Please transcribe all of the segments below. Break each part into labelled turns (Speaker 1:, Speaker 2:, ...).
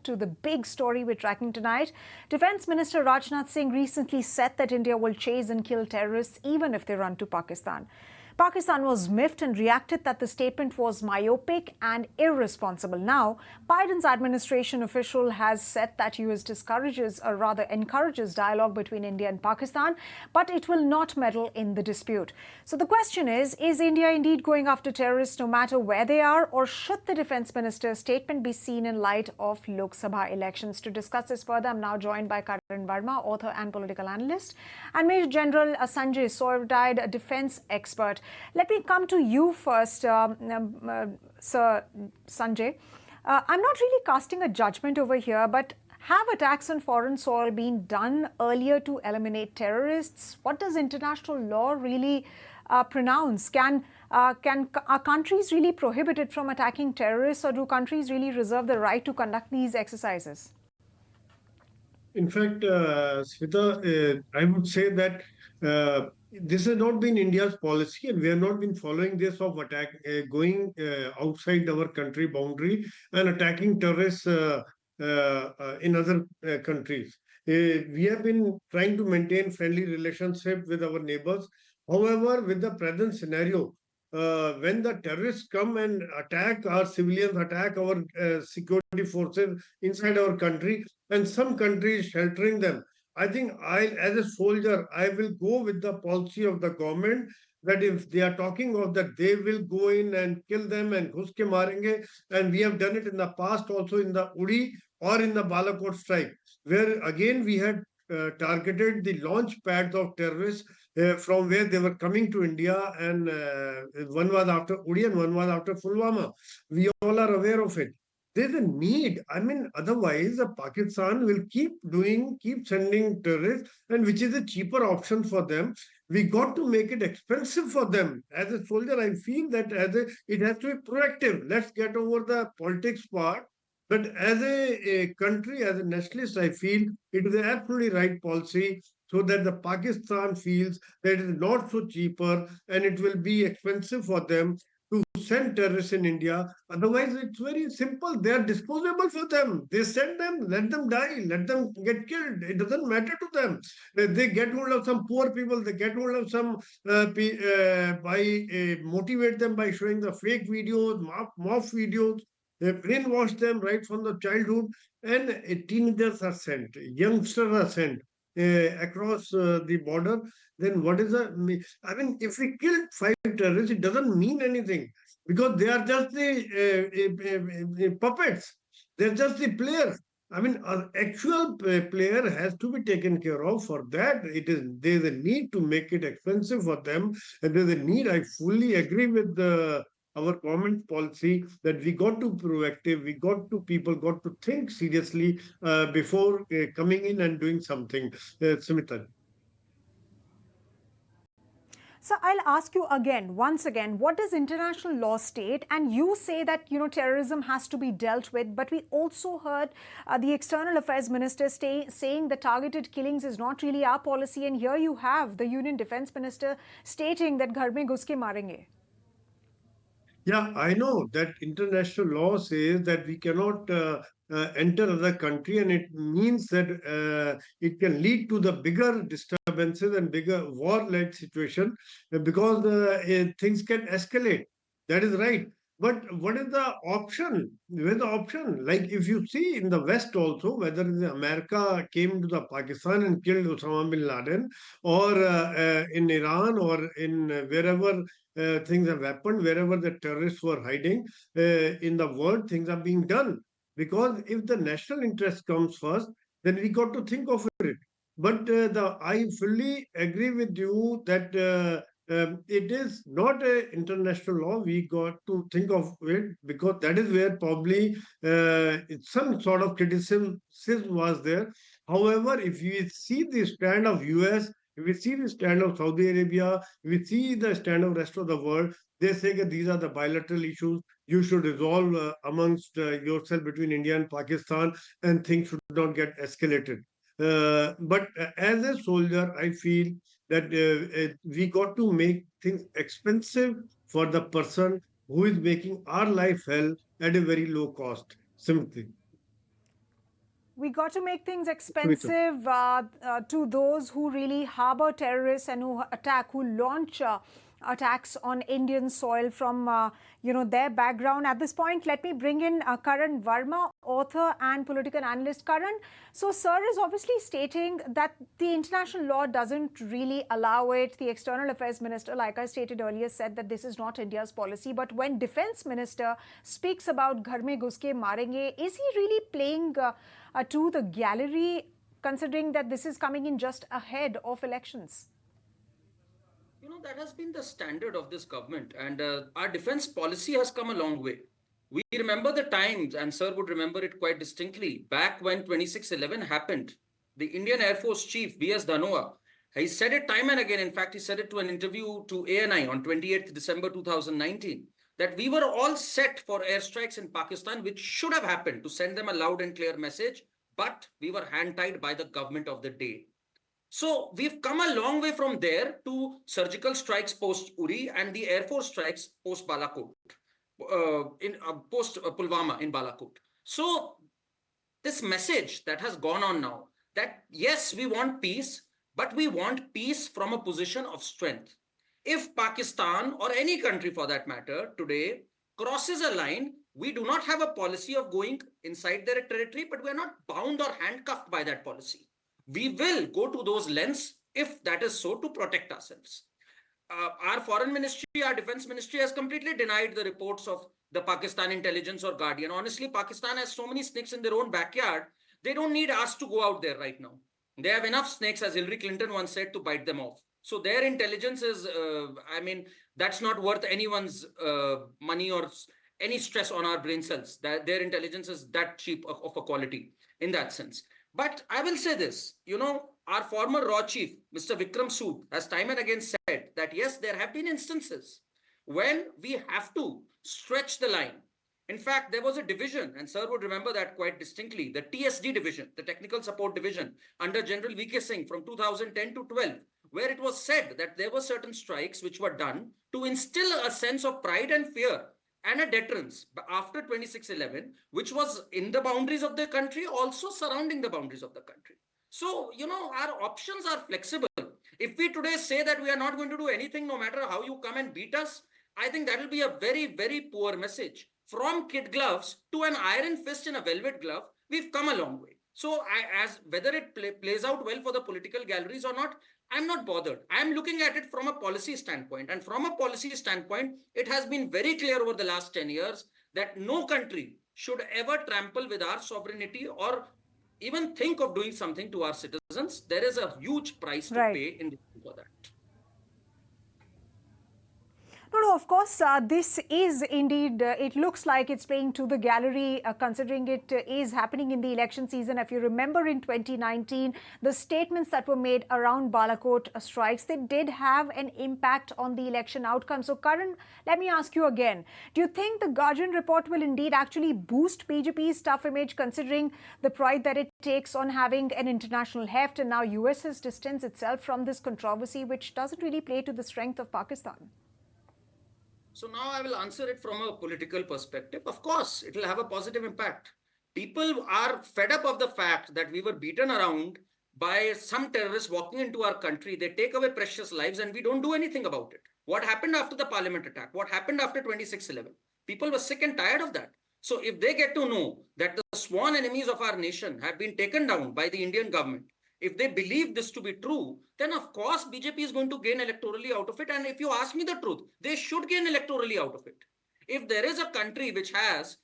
Speaker 1: move to the big story we're tracking tonight. Defense Minister Rajnath Singh recently said that India will chase and kill terrorists even if they run to Pakistan. Pakistan was miffed and reacted that the statement was myopic and irresponsible. Now, Biden's administration official has said that US discourages or rather encourages dialogue between India and Pakistan, but it will not meddle in the dispute. So the question is India indeed going after terrorists no matter where they are, or should the defense minister's statement be seen in light of Lok Sabha elections? To discuss this further, I'm now joined by Karan Verma, author and political analyst, and Major General Sanjay Soyardide, a defense expert. Let me come to you first, Sir Sanjay. I'm not really casting a judgment over here, but have attacks on foreign soil been done earlier to eliminate terrorists? What does international law really pronounce? Are countries really prohibited from attacking terrorists, or do countries really reserve the right to conduct these exercises?
Speaker 2: In fact, Smita, I would say that this has not been India's policy, and we have not been following this of going outside our country boundary and attacking terrorists in other countries. We have been trying to maintain friendly relationship with our neighbors. However, with the present scenario, when the terrorists come and attack our civilians, attack our security forces inside our country, and some countries sheltering them, I think as a soldier, I will go with the policy of the government that if they are talking of that, they will go in and kill them and ghus ke marenge. And we have done it in the past also in the Uri or in the Balakot strike, where again we had targeted the launch pads of terrorists from where they were coming to India, and one was after Uri and one was after Pulwama. We all are aware of it. There's a need. I mean, otherwise, Pakistan will keep sending terrorists, and which is a cheaper option for them. We got to make it expensive for them. As a soldier, I feel that it has to be proactive. Let's get over the politics part. But as a country, as a nationalist, I feel it is an absolutely right policy so that the Pakistan feels that it is not so cheaper and it will be expensive for them to send terrorists in India. Otherwise, it's very simple. They are disposable for them. They send them, let them die, let them get killed. It doesn't matter to them. They get hold of some poor people. They get hold of some motivate them by showing the fake videos, mock videos. They brainwash them right from the childhood, and teenagers are sent, youngsters are sent across the border. Then what is the? I mean, if we killed 5 terrorists, it doesn't mean anything because they are just the puppets. They're just the players. I mean, an actual player has to be taken care of. For that, there's a need to make it expensive for them, and there's a need. I fully agree with our government policy that we got to proactive, people got to think seriously before coming in and doing something. Smita.
Speaker 1: So I'll ask you once again, what does international law state? And you say that, terrorism has to be dealt with, but we also heard the External Affairs Minister saying the targeted killings is not really our policy. And here you have the Union Defense Minister stating that ghar mein ghus ke marenge.
Speaker 2: Yeah, I know that international law says that we cannot enter another country, and it means that it can lead to the bigger disturbances and bigger war-led situation because things can escalate. That is right. But what is the option? Where's the option? Like if you see in the West also, whether America came to the Pakistan and killed Osama bin Laden, or in Iran, or in wherever things have happened, wherever the terrorists were hiding in the world, things are being done. Because if the national interest comes first, then we got to think of it. But I fully agree with you that it is not an international law. We got to think of it because that is where probably some sort of criticism was there. However, if you see the stand of US, if we see the stand of Saudi Arabia, if we see the stand of rest of the world, they say that these are the bilateral issues you should resolve amongst yourself between India and Pakistan, and things should not get escalated. But as a soldier, I feel that we got to make things expensive for the person who is making our life hell at a very low cost. Simply.
Speaker 1: We got to make things expensive to those who really harbor terrorists and who launch attacks on Indian soil from, their background. At this point, let me bring in Karan Verma, author and political analyst. Karan, so Sir is obviously stating that the international law doesn't really allow it. The External Affairs Minister, like I stated earlier, said that this is not India's policy. But when Defense Minister speaks about ghar mein ghus ke marenge, is he really playing to the gallery, considering that this is coming in just ahead of elections?
Speaker 3: That has been the standard of this government, and our defense policy has come a long way. We remember the times, and Sir would remember it quite distinctly, back when 26/11 happened. The Indian Air Force Chief, B.S. Dhanoa, he said it time and again. In fact, he said it to an interview to ANI on 28th December 2019, that we were all set for airstrikes in Pakistan, which should have happened to send them a loud and clear message, but we were hand-tied by the government of the day. So we've come a long way from there to surgical strikes post Uri and the Air Force strikes post Balakot, post Pulwama in Balakot. So this message that has gone on now, that yes, we want peace, but we want peace from a position of strength. If Pakistan or any country for that matter today crosses a line, we do not have a policy of going inside their territory, but we are not bound or handcuffed by that policy. We will go to those lengths if that is so to protect ourselves. Our foreign ministry, our defense ministry has completely denied the reports of the Pakistan intelligence or Guardian. Honestly, Pakistan has so many snakes in their own backyard. They don't need us to go out there right now. They have enough snakes, as Hillary Clinton once said, to bite them off. So their intelligence is, that's not worth anyone's money or any stress on our brain cells. Their intelligence is that cheap of a quality in that sense. But I will say this, our former RAW chief, Mr. Vikram Sood, has time and again said that, yes, there have been instances when we have to stretch the line. In fact, there was a division, and Sir would remember that quite distinctly, the TSD division, the Technical Support Division, under General V.K. Singh from 2010 to 12, where it was said that there were certain strikes which were done to instill a sense of pride and fear and a deterrence after 26/11, which was in the boundaries of the country, also surrounding the boundaries of the country. So, our options are flexible. If we today say that we are not going to do anything, no matter how you come and beat us, I think that will be a very, very poor message. From kid gloves to an iron fist in a velvet glove, we've come a long way. So, whether it plays out well for the political galleries or not, I'm not bothered. I'm looking at it from a policy standpoint. And from a policy standpoint, it has been very clear over the last 10 years that no country should ever trample with our sovereignty or even think of doing something to our citizens. There is a huge price to pay in for that.
Speaker 1: No, of course, this is indeed, it looks like it's playing to the gallery, considering it is happening in the election season. If you remember in 2019, the statements that were made around Balakot strikes, they did have an impact on the election outcome. So, Karan, let me ask you again, do you think the Guardian report will indeed actually boost BJP's tough image, considering the pride that it takes on having an international heft, and now US has distanced itself from this controversy, which doesn't really play to the strength of Pakistan?
Speaker 3: So now I will answer it from a political perspective. Of course, it will have a positive impact. People are fed up of the fact that we were beaten around by some terrorists walking into our country. They take away precious lives and we don't do anything about it. What happened after the parliament attack? What happened after 26/11? People were sick and tired of that. So if they get to know that the sworn enemies of our nation have been taken down by the Indian government, if they believe this to be true, then of course BJP is going to gain electorally out of it. And if you ask me the truth, they should gain electorally out of it. If there is a country which has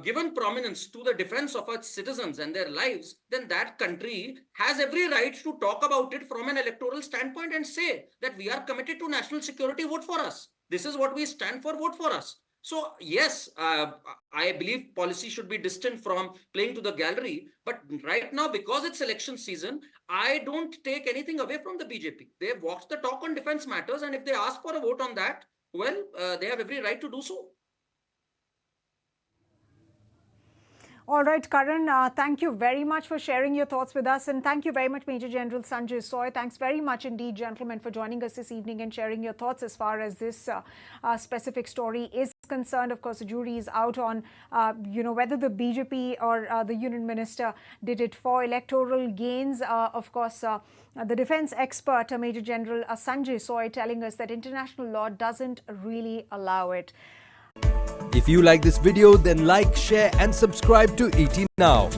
Speaker 3: given prominence to the defense of its citizens and their lives, then that country has every right to talk about it from an electoral standpoint and say that we are committed to national security, vote for us. This is what we stand for, vote for us. So yes, I believe policy should be distant from playing to the gallery. But right now, because it's election season, I don't take anything away from the BJP. They've walked the talk on defense matters. And if they ask for a vote on that, well, they have every right to do so.
Speaker 1: All right, Karan, thank you very much for sharing your thoughts with us. And thank you very much, Major General Sanjay Soy. Thanks very much indeed, gentlemen, for joining us this evening and sharing your thoughts as far as this specific story is concerned. Of course, the jury is out on, whether the BJP or the union minister did it for electoral gains. Of course, the defense expert, Major General Sanjay Soy, telling us that international law doesn't really allow it.
Speaker 4: If you like this video, then like, share and subscribe to ET Now.